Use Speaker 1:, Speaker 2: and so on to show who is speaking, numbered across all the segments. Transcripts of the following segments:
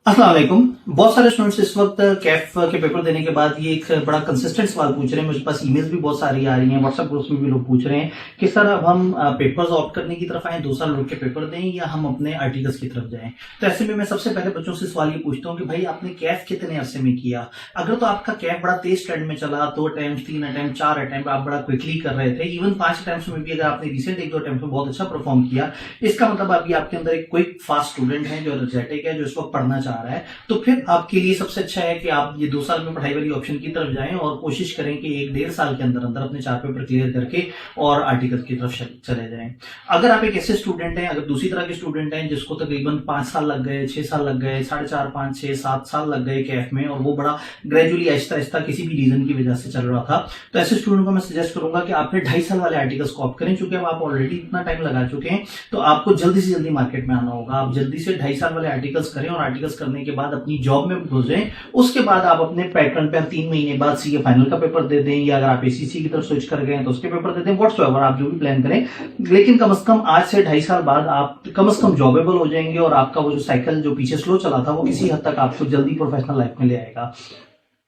Speaker 1: अस्सलाम वालेकुम। बहुत सारे स्टूडेंट्स इस वक्त कैफ के पेपर देने के बाद ये एक बड़ा कंसिस्टेंट सवाल पूछ रहे हैं। मुझे पास ईमेल्स भी बहुत सारी आ रही हैं, व्हाट्सएप ग्रुप्स में भी लोग पूछ रहे हैं कि सर अब हम पेपर्स ऑप्ट करने की तरफ आए, 2 साल रुक के पेपर दें या हम अपने आर्टिकल्स की तरफ जाएं। तो ऐसे में मैं सबसे पहले बच्चों से सवाल ये पूछता हूँ कि भाई आपने कैफ कितने अरसे में किया। अगर तो आपका कैफ बड़ा तेज ट्रेंड में चला, 2 अटेम्प्ट 3 अटेम्प्ट 4 अटेम्प्ट आप बड़ा क्विकली कर रहे थे, इवन 5 अटेम्प्ट में भी अगर आपने रिसेंट 1-2 अटेम्प्ट में बहुत अच्छा परफॉर्म किया, इसका मतलब अभी आपके अंदर एक क्विक फास्ट स्टूडेंट है जो एनर्जेटिक है, जो इस वक्त पढ़ना चाह रहा है। तो फिर आपके लिए सबसे अच्छा है कि आप ये 2 साल में पढ़ाई वाली ऑप्शन की तरफ जाएं और कोशिश करें कि 1-1.5 साल के अंदर अंदर अपने 4 पेपर क्लियर करके और आर्टिकल की तरफ चले जाएं। अगर आप एक ऐसे स्टूडेंट हैं, अगर दूसरी तरह के स्टूडेंट हैं जिसको तकरीबन 5 साल लग गए, 6 साल लग गए, 4.5 5 6 7 साल लग गए कैफ में, और वो बड़ा ग्रेजुअली आहिस्ता आहिस्ता किसी भी रीजन की वजह से चल रहा था, तो ऐसे स्टूडेंट को मैं सजेस्ट करूंगा कि आप 2.5 साल वाले आर्टिकल्स को ऑप्ट करें। चूंकि अब आप ऑलरेडी इतना टाइम लगा चुके हैं तो आपको जल्दी से जल्दी मार्केट में आना होगा। आप जल्दी से 2.5 साल वाले आर्टिकल्स करें और आर्टिकल्स करने के बाद अपनी जॉब में घुस जाएं। उसके बाद आप अपने पैटर्न पर 3 महीने बाद सीए फाइनल का पेपर दे दें, या अगर आप एसीसी की तरफ स्विच कर गए तो उसके पेपर दे दें, व्हाट्सएवर आप जो भी प्लान करें। लेकिन कम से कम आज से 2.5 साल बाद आप कम से कम जॉबेबल हो जाएंगे और आपका वो जो साइकिल जो पीछे स्लो चला था वो किसी हद तक आपको जल्दी प्रोफेशनल लाइफ में ले आएगा।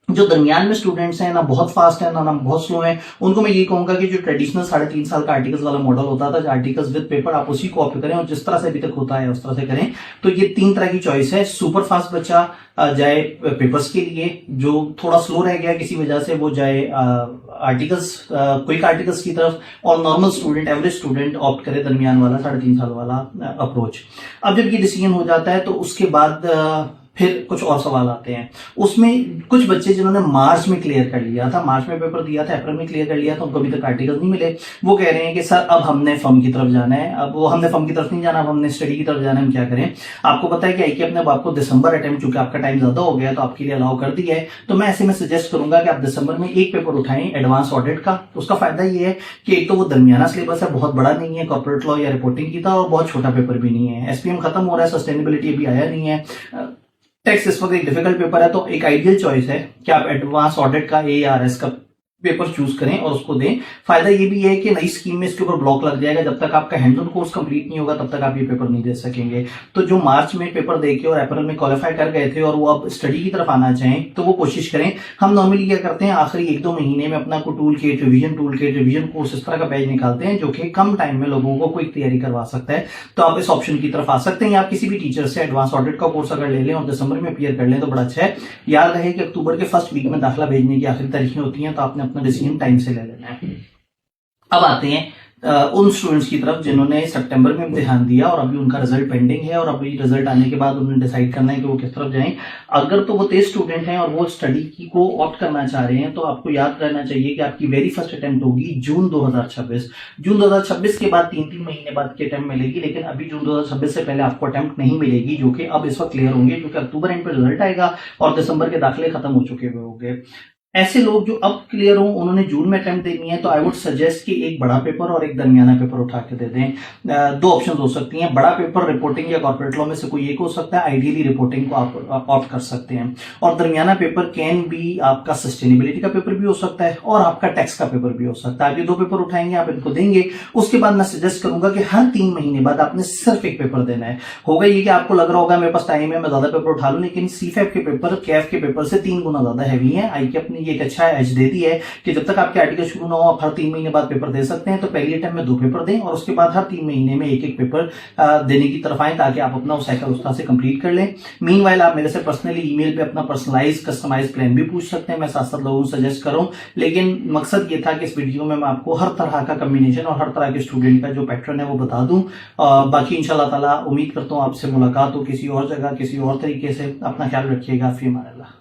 Speaker 1: जो दरमियान में स्टूडेंट्स हैं, ना बहुत फास्ट है ना बहुत स्लो है, उनको मैं ये कहूंगा कि जो ट्रेडिशनल 3.5 साल का आर्टिकल्स वाला मॉडल होता था, आर्टिकल्स विद पेपर, आप उसी को ऑप्ट करें और जिस तरह से अभी तक होता है उस तरह से करें। तो ये 3 तरह की चॉइस है। सुपर फास्ट बच्चा जाए पेपर्स के लिए, जो थोड़ा स्लो रह गया किसी वजह से वो जाए आर्टिकल्स, क्विक आर्टिकल्स की तरफ, और normal student, average student opt करे दरमियान वाला 3.5 साल वाला अप्रोच। अब जब ये डिसीजन हो जाता है तो उसके बाद फिर कुछ और सवाल आते हैं। उसमें कुछ बच्चे जिन्होंने मार्च में क्लियर कर लिया था, मार्च में पेपर दिया था, अप्रैल में क्लियर कर लिया था, उनको अभी तक आर्टिकल नहीं मिले। वो कह रहे हैं कि सर अब हमने फर्म की तरफ जाना है। अब वो हमने फर्म की तरफ नहीं जाना, अब हमने स्टडी की तरफ जाना है, हम क्या करें। आपको पता है कि आईके अपने आपको दिसंबर अटेम्प्ट, चूंकि आपका टाइम ज्यादा हो गया तो आपके लिए अलाउ कर दिया है, तो मैं ऐसे में सजेस्ट करूंगा कि आप दिसंबर में एक पेपर उठाएं एडवांस ऑडिट का। उसका फायदा ये है कि एक तो वो दरमियाना सिलेबस है, बहुत बड़ा नहीं है, कॉर्पोरेट लॉ या रिपोर्टिंग की था, और बहुत छोटा पेपर भी नहीं है। एसपीएम खत्म हो रहा है, सस्टेनेबिलिटी अभी आया नहीं है, टैक्स इस वक्त एक डिफिकल्ट पेपर है, तो एक आइडियल चॉइस है कि आप एडवांस ऑडिट का ARS का पेपर चूज करें और उसको दें। फायदा ये भी है कि नई स्कीम में इसके ऊपर ब्लॉक लग जाएगा। जब तक आपका हैंड ऑन कोर्स कंप्लीट नहीं होगा तब तक आप ये पेपर नहीं दे सकेंगे। तो जो मार्च में पेपर देके और अप्रैल में क्वालिफाई कर गए थे और वो अब स्टडी की तरफ आना चाहें तो वो कोशिश करें। हम नॉर्मली क्या करते हैं, आखिरी 1-2 महीने में अपना को टूल किट, रिवीजन कोर्स इस तरह का पेज निकालते हैं जो कि कम टाइम में लोगों को क्विक तैयारी करवा सकता है। तो आप इस ऑप्शन की तरफ आ सकते हैं। आप किसी भी टीचर से एडवांस ऑडिट का कोर्स अगर ले लें और दिसंबर में अपीयर कर लें तो बड़ा अच्छा है। याद रहे कि अक्टूबर के फर्स्ट वीक में दाखिला भेजने की आखिरी तारीखें होती हैं, तो आपने अपना डिसीजन टाइम से ले लेना है। अब आते हैं उन स्टूडेंट्स की तरफ जिन्होंने सितंबर में इम्तिहान दिया और अभी उनका रिजल्ट पेंडिंग है, और अभी रिजल्ट आने के बाद उन्होंने डिसाइड करना है कि वो किस तरफ जाएं। अगर तो वो तेज स्टूडेंट हैं और वो स्टडी की को ऑप्ट करना चाह रहे हैं तो आपको याद रहना चाहिए कि आपकी वेरी फर्स्ट अटेम्प्ट होगी जून 2026। जून 2026 के बाद 3-3 महीने बाद की अटेम्प्ट मिलेगी, लेकिन अभी जून 2026 से पहले आपको अटेम्प्ट नहीं मिलेगी, जो कि अब इस वक्त क्लियर होंगे क्योंकि अक्टूबर एंड पे रिजल्ट आएगा और दिसंबर के दाखिले खत्म हो चुके हुए होंगे। ऐसे लोग जो अब क्लियर हो, उन्होंने जून में अटेम्प्ट देनी है, तो आई वुड सजेस्ट कि एक बड़ा पेपर और एक दरमियाना पेपर उठा के दे दें। 2 ऑप्शन हो सकती हैं। बड़ा पेपर रिपोर्टिंग या कॉर्पोरेट लॉ में से कोई एक हो सकता है, आइडियली रिपोर्टिंग को आप ऑप्ट कर सकते हैं। और दरमियाना पेपर कैन भी आपका सस्टेनेबिलिटी का पेपर भी हो सकता है और आपका टैक्स का पेपर भी हो सकता है। आप ये 2 पेपर उठाएंगे, आप इनको देंगे, उसके बाद मैं सजेस्ट करूंगा कि हर 3 महीने बाद आपने सिर्फ एक पेपर देना है। होगा ये कि आपको लग रहा होगा मेरे पास टाइम है, मैं ज्यादा पेपर उठा लूं, लेकिन CFAP के पेपर कैफ के पेपर से 3 गुना ज्यादा हैवी है। आईके अपने ये एक अच्छा एज दे दी है कि जब तक आपके आर्टिकल शुरू ना हो आप हर 3 महीने बाद पेपर दे सकते हैं। तो पहली अटेम्प्ट में 2 पेपर दें और उसके बाद हर 3 महीने में एक पेपर देने की तरफ आए, ताकि आप अपना उस साइकिल उस तरह से कंप्लीट कर लें। मीनवाइल आप मेरे से पर्सनली ईमेल पे अपना पर्सनलाइज कस्टमाइज प्लान भी पूछ सकते हैं, मैं 7-7 लोगों को सजेस्ट करूं। लेकिन मकसद ये था कि इस वीडियो में मैं आपको हर तरह का कॉम्बिनेशन और हर तरह के स्टूडेंट का जो पैटर्न है वो बता दूं। बाकी इंशाल्लाह ताला उम्मीद करता हूं आपसे मुलाकात हो किसी और जगह किसी और तरीके से। अपना ख्याल रखिएगा। फी अमान अल्लाह।